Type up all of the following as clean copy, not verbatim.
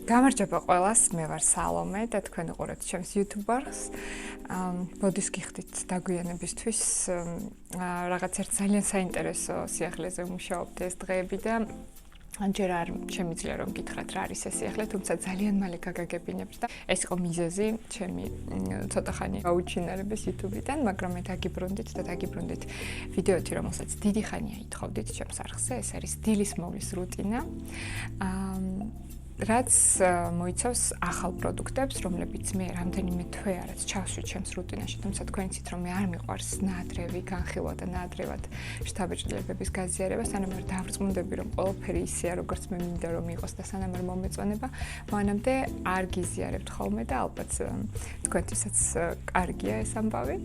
გამარჯობა ყველას, მე ვარ სალომე და თქვენ უყურებთ ჩემს YouTube-ს. ბოდიშს გიხდით დაგვიანებისთვის რაღაც ერთ ძალიან საინტერესო სიახლეზე მუშაობთ ეს დღეები და ჯერ არ შემიძლია რომ გითხრათ რა არის ეს სიახლე, თუმცა ძალიან მალე გაგაგებინებთ და ეს იყო მიზეზი ჩემი ცოტა ხანი გაუჩინარების YouTube-დან, მაგრამ მე დაგიბრუნდით ვიდეოთი, რომელსაც დიდი ხანია ითხოვდით ჩემს არხზე, ეს არის დილის მოვლის რუტინა. რაც მოიცავს ახალ პროდუქტებს, რომლებიც მე რამდენიმე თვე არაც ჩავშვი ჩემს რუტინაში, თუმცა თქვენ იცით რომ მე არ მიყვარს ნაადრევი განხილვა და ნაადრევად შთაბეჭდილებების გაზიარება, სანამ არ დავრწმუნდები რომ ყველაფერი ისეა, როგორც მე მინდა რომ იყოს და სანამ არ მომეწონება, მანამდე არ გიზიარებთ ხოლმე და ალბათ თქვენთვისაც კარგია ეს ამბავი.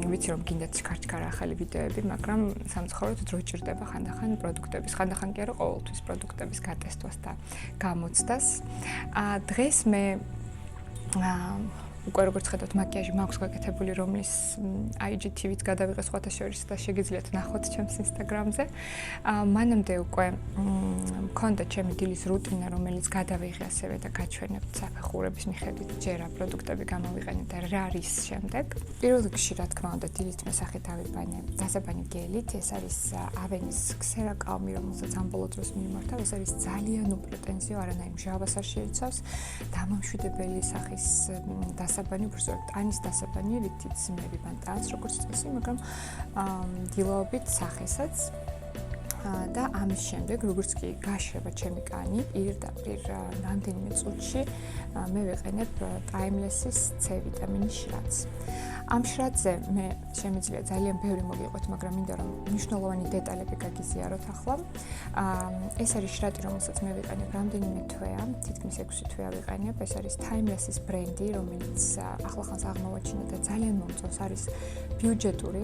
ვიცი რომ გინდათ ჩქარ ახალი ვიდეოები, მაგრამ სამწუხაროდ დრო ჭირდება ხანდახან პროდუქტების, ხანდახან კი არა ყოველთვის პროდუქტების გატესტვას და გამოცდას. დღეს მე უკვე როგორც ხედავთ მაკიაჟი მაქვს გაკეთებული, რომლის IGTV-ც გადავიღე სხვათა შორის და შეგიძლიათ ნახოთ ჩემს Instagram-ზე. მანამდე უკვე მქონდა ჩემი დილის რუტინა, რომელიც გადავიღე ასევე და გაჩვენებთ საფეხურების მიხედვით ჯერ რა პროდუქტები გამოვიყენე და რა არის შემდეგ. პირველ რიგში რა თქმა უნდა დილით მესახე დავიბანე დასაბანი გელით, ეს არის ავენის ქსერაკალმი, რომელსაც ამ ბოლო დროს მიმართავ, ეს არის ძალიან უპრეტენზიო, არანაირ მჟავას არ შეიცავს, დამამშვიდებელი სახის დასაბანი, უბრალოდ ტანის დასაბანი, რითიც მე ვიბან ტანს როგორც წესი, მაგრამ დილაობით სახესაც და ამის შემდეგ, როგორც კი გაშრება ჩემი კანი, პირდაპირ რამდენიმე წუთში მე ვიყენებ ტაიმლესის C ვიტამინის შრატს. ამ შრატზე მე შემიძლია ძალიან ბევრი მოგიყვეთ, მაგრამ მინდა რომ მნიშვნელოვანი დეტალები გაგიზიაროთ ახლა. ეს არის შრატი, რომელსაც მე ვიყენებ რამდენიმე თვეა, თითქმის 6 თვეა ვიყენებ. ეს არის ტაიმლესის ბრენდი, რომელიც ახლახანს აღმოვაჩინა და ძალიან მომწონს, არის ბიუჯეტური.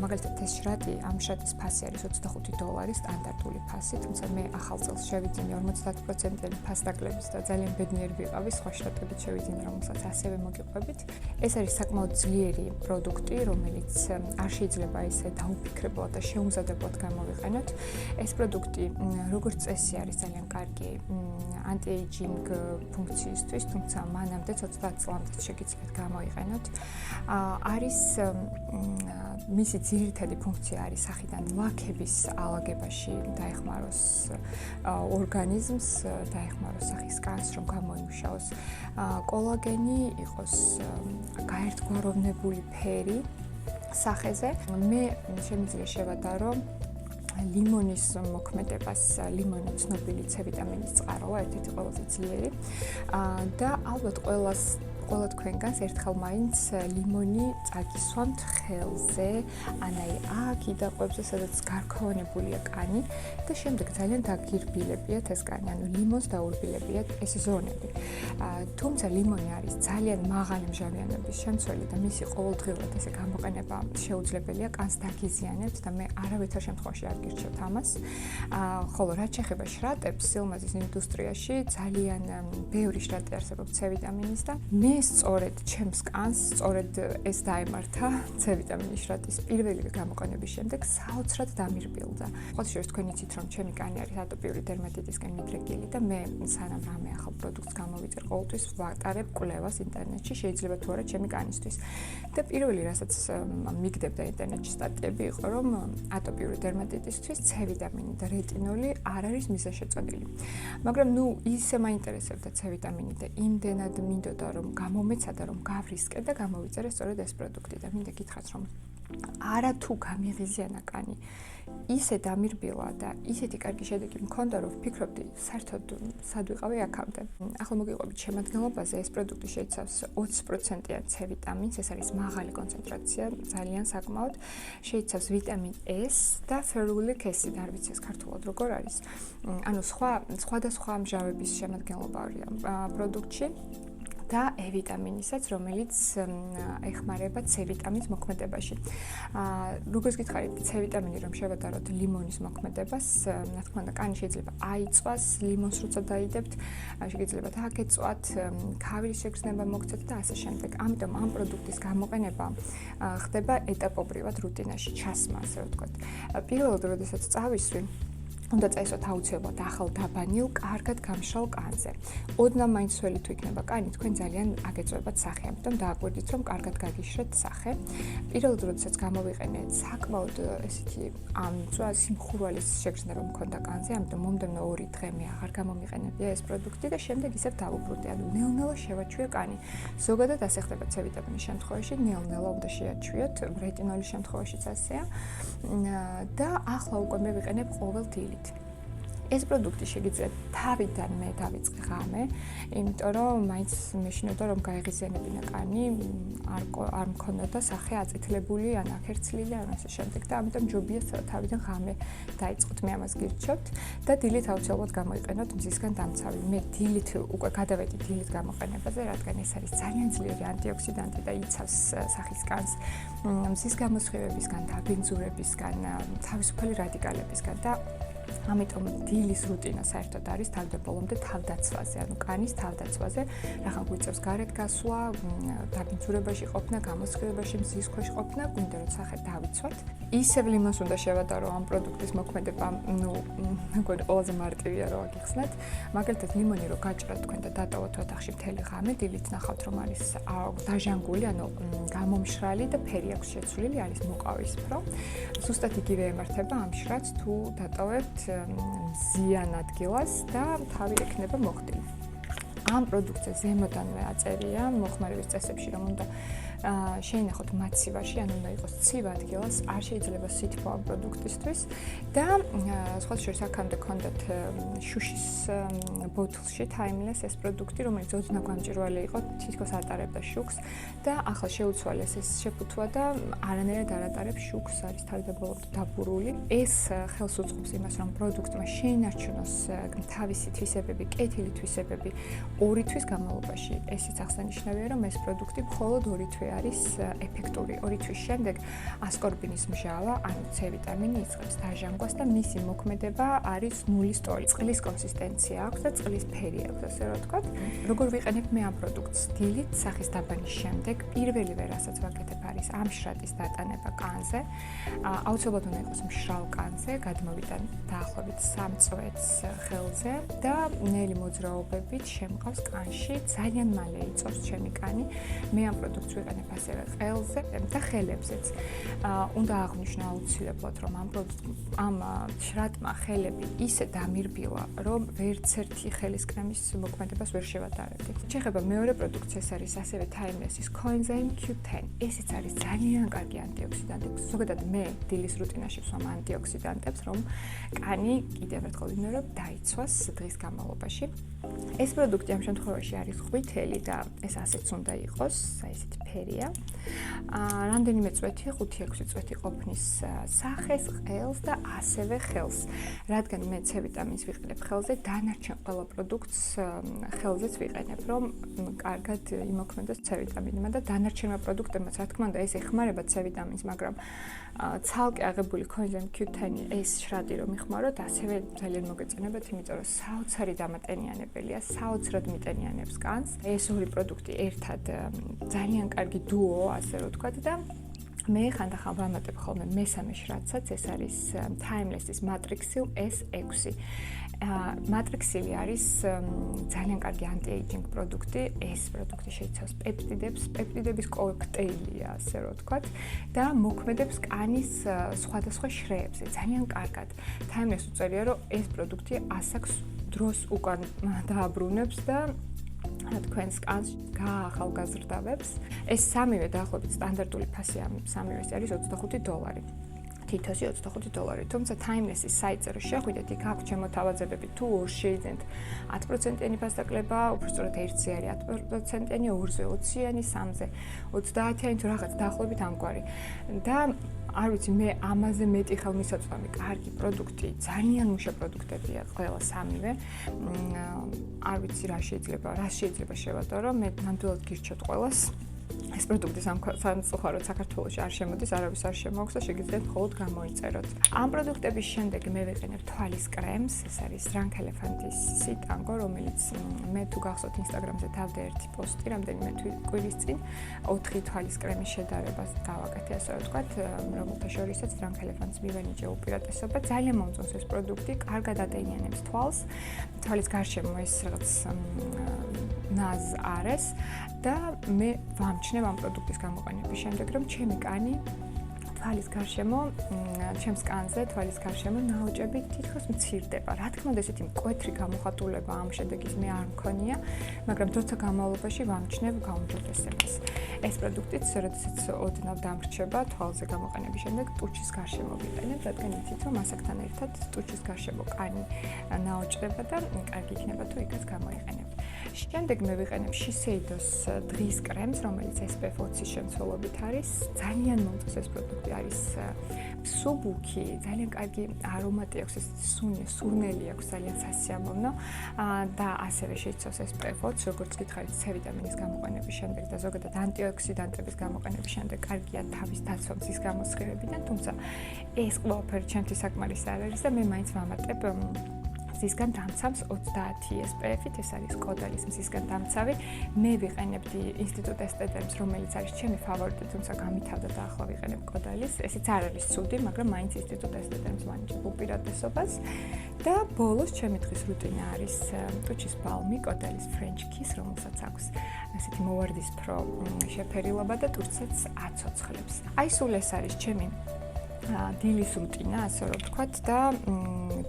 მაგალითად ეს შრატი, ამ შრატის ფასი არის $25 სტანდარტული ფასი, თუმცა მე ახალ წელს შევიძინე 50%-იანი ფასდაკლების და ძალიან ბედნიერი ვიყავი, სხვა შრატებით შევიძინე, რომელსაც ასევე მოგიყვებით. ეს არის საკმაოდ ძლიერი პროდუქტი, რომელიც არ შეიძლება ესე დაუფიქრებლად და შეუმზადებლად გამოვიყენოთ. ეს პროდუქტი, როგორც წესი, არის ძალიან კარგი anti-aging ფუნქციისთვის, თუმცა მანამდე 30 წლამდე შეგიძლიათ გამოიყენოთ. არის მისი ძირითადი ფუნქცია არის სახიდან ლაქების ალაგებაში დაეხმაროს ორგანიზმს, დაეხმაროს სახის კანს, რომ გამოიმუშაოს კოლაგენი, იყოს გაერთგვაროვნებული ფერი სახეზე. მე შემიძლია შევადარო ლიმონის მოქმედებას, ლიმონი ცნობილი C ვიტამინის წყაროა, ერთ-ერთი ყველაზე ძლიერი და ალბათ ყველა თქვენგანს ერთხელ მაინც ლიმონი წაგისვამთ ხელზე, ანაი აქ იდაყვებზე, სადაც გარქვევნებულია კანი და შემდეგ ძალიან დაგირბილებიათ ეს კანი, ანუ ლიმონს დაურბილებიათ ეს ზონები. თუმცა ლიმონი არის ძალიან მაღალი მჟავიანობის შემცველი და მისი ყოველდღიურად ესე გამოყენება შეუძლებელია, კანს დაგიზიანებთ და მე არავითარ შემთხვევაში არ გირჩევთ ამას. ხოლო რაც შეეხება შრატებს, სილმაზის ინდუსტრიაში ძალიან ბევრი შრატი არსებობს C ვიტამინის და მე სწორედ ჩემს კანს, სწორედ ეს დაემართა C ვიტამინის შრატის პირველი გამოყენების შემდეგ საოცრად დამირბილდა. ყოველ შორის თქვენ იცით რომ ჩემი კანი არის ატოპიური დერმატიტისგან მიდრეკილი და მე სანამ რამე ახალ პროდუქტს გამოვიწერ, ყოველთვის ვატარებ კვლევას ინტერნეტში, შეიძლება თუ არა ჩემი კანისთვის. და პირველი რასაც მიგდებდა ინტერნეტში სტატიები იყო რომ ატოპიური დერმატიტისთვის C ვიტამინი და რეტინოლი არ არის მიზანშეწონილი. მაგრამ ისე მაინტერესებდა C ვიტამინი და იმდენად მინდოდა რომ მომეცადა რომ გავრისკე და გამოვიწერე სწორედ ეს პროდუქტი და მინდა გითხრათ რომ არა თუ გამიღიზიანა კანი ისე დამირბილა და ისეთი კარგი შედეგი მქონდა რომ ვფიქრობდი საერთოდ სად ვიყავი აქამდე. ახლა მოგიყვებით შემადგენლობაზე, ეს პროდუქტი შეიცავს 20%-იან C ვიტამინს, ეს არის მაღალი კონცენტრაცია, ძალიან საკმაოდ. შეიცავს ვიტამინ S და ferulic acid, არ ვიცი ეს ქართულად როგორ არის. ანუ სხვადასხვა მჟავების შემადგენლობაა პროდუქტში. და E ვიტამინისაც, რომელიც ეხმარება C ვიტამინის მოქმედებაში. როგორც გითხარით, C ვიტამინი რომ შევადაროთ ლიმონის მოქმედებას, რა თქმა უნდა, კანი შეიძლება აიწვას, ლიმონს როცა დაიდებთ, შეიძლება დააგეწვათ, ქავის შეგრძნება მოგცეთ და ასე შემდეგ. ამიტომ ამ პროდუქტის გამოყენება ხდება ეტაპობრივად რუტინაში ჩასმა, ასე ვთქვათ. პირველად, როდესაც წავისვი უნდა წაისვათ აუცილებლად ახალ დაბანილ, კარგად გამშრალ კანზე. ოდნავ მაინც სველი თუ იქნება კანი, თქვენ ძალიან აგეწევებათ სახე, ამიტომ დააკვირდით, რომ კარგად გაგიშრეთ სახე. პირველად როდესაც გამოვიყენე, საკმაოდ ესეთი სიმხურვალის შეგრძნა რომ მქონდა კანზე, ამიტომ მომდევნო 2 დღე მე აღარ გამომიყენებია ეს პროდუქტი და შემდეგ ისევ დავუბრუნდი, ანუ ნელ-ნელა შევაჩვიე კანი. ზოგადად ასე ხდება C ვიტამინის შემთხვევაში, ნელ-ნელა უნდა შეაჩვიოთ, რეტინოლის შემთხვევაშიც ასეა. და ახლა უკვე მე ვიყენებ ყოველ დილით. ეს პროდუქტი შეგიძლიათ თავიდან მე დავიწყე ღამე, იმიტომ რომ მაინც მეშინოდა რომ გაეღიზიანებინა კანი, არ მქონოდა სახე აწითლებული, ან აქერცლილი, ან ასე შემდეგ და ამიტომ ჯობია თავიდან ღამე დაიწყოთ, მე ამას გირჩევთ და დილით აუცილებლად გამოიყენოთ მზისგან დამცავი. მე დილით უკვე გადავედი დილით გამოყენებაზე, რადგან ეს არის ძალიან ძლიერი ანტიოქსიდანტი და იცავს სახის კანს მზის გამოსხივებისგან, დაბინძურებისგან, თავისუფალი რადიკალებისგან და ამიტომ დილის რუტინა საერთოდ არის თავდაპირველამდე თავდაცვაზე, ანუ კანის თავდაცვაზე, რახან გვიწევს გარეთ გასვლა, დაბინძურებაში ყოფნა, გამოსხივებაში, მზის ქვეშ ყოფნა, გვინდა რომ სახე დავიცვათ. ისევ ლიმონს უნდა შევადარო ამ პროდუქტის მოქმედება, მეგონი ყველაზე მარტივია რომ აგიხსნათ. მაგალითად ლიმონი რო გაჭრათ თქვენ და დატოვოთ ოთახში მთელი ღამე, დილით ნახავთ რომ არის დაჟანგული, ანუ გამომშრალი და ფერი აქვს შეცვლილი, არის მოყავისფრო. ზუსტად იგივე ემართება ამ შრაც თუ დატოვებთ მზიან ადგილას და თავი ექნება მოხდილი. ამ პროდუქტზე ზემოდანვე აწერია მოხმარების წესებში რომ უნდა შეინახოთ მაცივაში, ანუ უნდა იყოს ცივ ადგილას, არ შეიძლება სითბო ამ პროდუქტისთვის და სხვა შორის აქამდე ქონდათ შუშის ბოთლში timeless ეს პროდუქტი, რომელიც ოდნავ გამჭვირვალე იყო, თითქოს ატარებდა შუქს და ახლა შეუცვალეს ეს შეფუთვა და არანაირად არ ატარებს შუქს, არის თავდაპირველად დაბურული. ეს ხელს უწყობს იმას, რომ პროდუქტმა შეინარჩუნოს თავისი თვისებები, კეთილი თვისებები 2 თვის განმავლობაში. ესეც აღსანიშნავია, რომ ეს პროდუქტი მხოლოდ 2 თვე არის ეფექტური. 2 თვის შემდეგ ასკორბინის მჟავა, ანუ C ვიტამინი იწყებს დაჟანგვას და მისი მოქმედება არის ნულის ტოლი. წყლის კონსისტენცია აქვს და წყლის ფერი აქვს, ასე რომ ვთქვათ. როგორ ვიყენებ მე ამ პროდუქტს? დილით სახის დაბანის შემდეგ პირველივე რასაც ვაკეთებ არის ამ შრატის დატანება კანზე. აუცილებლად უნდა იყოს მშრალ კანზე, გადმოვიდან დაახლოებით 3 წვეთს ხელზე და ნელი მოძრაობებით შემყავს კანში. ძალიან მალე იწოვს ჩემი კანი. მე ამ პროდუქტს ვიყენებ ასევე ყელზე და ხელებზეც. უნდა აღვნიშნო აუცილებლად, რომ ამ შრატმა ხელები ისე დამირბილა, რომ ვერც ერთი ხელის კრემის მოქმედებას ვერ შევატარებდი. შეეხება მეორე პროდუქტს, ეს არის ასევე timeless-ის Coenzyme Q10. ესეც არის ძალიან კარგი ანტიოქსიდანტი. ზოგადად მე დილის რუტინაში ვსვამ ანტიოქსიდანტებს, რომ კანი კიდევ ერთხელ ვიმეორებ დაიცვას დღის განმავლობაში. ეს პროდუქტი ამ შემთხვევაში არის ყვითელი და ეს ასეც უნდა იყოს, ესეთი ფერია. რამდენიმე წვეთი, 5-6 წვეთი ყოფნის სახეს, ყელს და ასევე ხელს. რადგან მე C ვიტამინს ვიყენებ ხელზე, დანარჩენ ყველა პროდუქტს ხელზეც ვიყენებ, რომ კარგად იმოქმედოს C ვიტამინმა და დანარჩენმა პროდუქტებმაც, რა თქმა უნდა, ეს ეხმარება C ვიტამინს, მაგრამ ცალკე აღებული Coenzyme Q10 ეს შრატი რომ იხმაროთ, ასევე ძალიან მოგეწონებათ, იმიტომ რომ საოცარი დამატენიანებელია, საოცრად მიტენიანებს კანს. ეს 2 პროდუქტი ერთად ძალიან კარგი დუო, ასე რომ ვთქვათ და მე ხანდახან ვამატებ ხოლმე მესამე შრატსაც, ეს არის timeless-ის Matrixyl S6. Matrixyl არის ძალიან კარგი anti-aging პროდუქტი. ეს პროდუქტი შეიცავს პეპტიდებს, პეპტიდების კოქტეილია, ასე რომ ვთქვათ და მოქმედებს კანის სხვადასხვა შრეებზე. ძალიან კარგად. Timeless უწერია, რომ ეს პროდუქტი ასაკს დროს უკან დააბრუნებს და თქვენს კანს გაახალგაზრდავებს. ეს სამივე დაახლოებით სტანდარტული ფასი ამ სამივეს არის $25. თითოეულში $25. თუმცა timeless-ის საიტზე რო შეხვიდეთ, იქ აქვს შემოთავაზებები, თუ 2 შეიძენთ 10%-იანი ფასდაკლება, უბრალოდ 1-ზე არის 10%-იანი, 2-ზე 20-იანი, 3-ზე 30-იანი თუ რაღაც დაახლოებით ამგვარი. და არ ვიცი, მე ამაზე მეტი ხელმისაწვდომი კარგი პროდუქტი, ძალიან მუშა პროდუქტებია ყველა სამივე. არ ვიცი რა შეიძლება შევადარო, მე ნამდვილად გირჩევთ ყველას. ეს პროდუქტი სამწუხაროდ საქართველოში არ შემოდის, არავის არ შემოაქვს და შეგიძლიათ მხოლოდ გამოიწეროთ. ამ პროდუქტების შემდეგ მე ვიყენებ თვალის კრემს, ეს არის Drunk Elephant-ის სიტანგო, რომელიც მე თუ გახსოვთ Instagram-ზე თავდა ერთი პოსტი, რამდენიმე კვირის წინ 4 თვალის კრემის შედარებას დავაკეთე, ასე ვთქვათ, რომელთა შორისაც Drunk Elephant-ს მივენიჭე უპირატესობა. ძალიან მომწონს ეს პროდუქტი, კარგად ატენიანებს თვალს. თვალის გარშემო ეს რაღაც ნაზ არის და მე ვამჩნევ ამ პროდუქტის გამოყენების შემდეგ, რომ ჩემი კანი თვალის გარშემო, ჩემს კანზე თვალის გარშემო ნაოჭები თითქოს მცირდება. რა თქმა უნდა, ესეთი მკვეთრი გამოხატულება ამ შედეგის მე არ მქონია, მაგრამ დროთა განმავლობაში ვამჩნევ გაუმჯობესებას. ეს პროდუქტიც, როდესაც ოდნავ დამრჩება თვალზე გამოყენების შემდეგ, ტუჩის გარშემო ვიყენებ, რადგან იცით, რომ მასაკთან ერთად ტუჩის გარშემო კანი ნაოჭდება და კარგი იქნება თუ იქაც გამოიყენებ. შემდეგ მე ვიყენებ Shiseido-ს დღის კრემს, რომელიც SPF 20-ის შემცველობით არის. ძალიან მომწონს ეს პროდუქტი, არის სუბუქი, ძალიან კარგი არომატი აქვს, ეს სურნელი აქვს, ძალიან სასიამოვნო და ასევე შეიცავს SPF 20, როგორც გითხარით, C ვიტამინის გამოყენების შემდეგ და ზოგადად ანტიოქსიდანტების გამოყენების შემდეგ კარგია თავის დაცვა მზის გამოსხივებიდან, თუმცა ეს ყველაფერი ჩემთვის საკმარისი არ არის და მე მაინც ვამატებ მზისგან დამცავს 30 SPF-ით, ეს არის Caudalie-ის მზისგან დამცავი. მე ვიყენებდი ინსტიტუტ ესტედერმს, რომელიც არის ჩემი ფავორიტი, თუმცა გამითავდა და ახლა ვიყენებ Caudalie-ს. ესეც არ არის ცუდი, მაგრამ მაინც ინსტიტუტ ესტედერმს ვანიჭებ უპირატესობას. და ბოლოს ჩემი დღის რუტინა არის ტუჩის ბალმი, Caudalie-ის French Kiss, რომელსაც აქვს ასეთი მოვარდისფრო შეფერილობა და ტურცაც აცოცხლებს. აი სულ ეს არის ჩემი დილის რუტინა, ასე რომ ვთქვათ და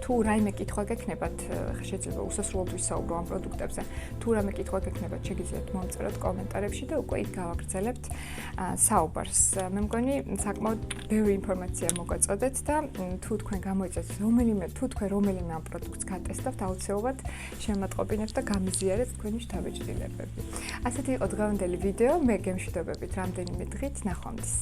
თუ რაიმე კითხვა გექნებათ, შეიძლება უსასრულოდ ვისაუბრო ამ პროდუქტებზე. თუ რაიმე კითხვა გექნებათ, შეგიძლიათ მომწეროთ კომენტარებში და უკვე იქ გავაგრძელებთ საუბარს. მე მგონი საკმაოდ ბევრი ინფორმაცია მოგაწოდეთ და თუ თქვენ გამოიწევთ რომელიმე ამ პროდუქტს გატესტავთ, აუცილებლად შემატყობინებთ და გამიზიარეთ თქვენი შთაბეჭდილებები. ასეთი იყო დღევანდელი ვიდეო, მე გემშვიდობებით რამდენიმე დღით, ნახვამდის.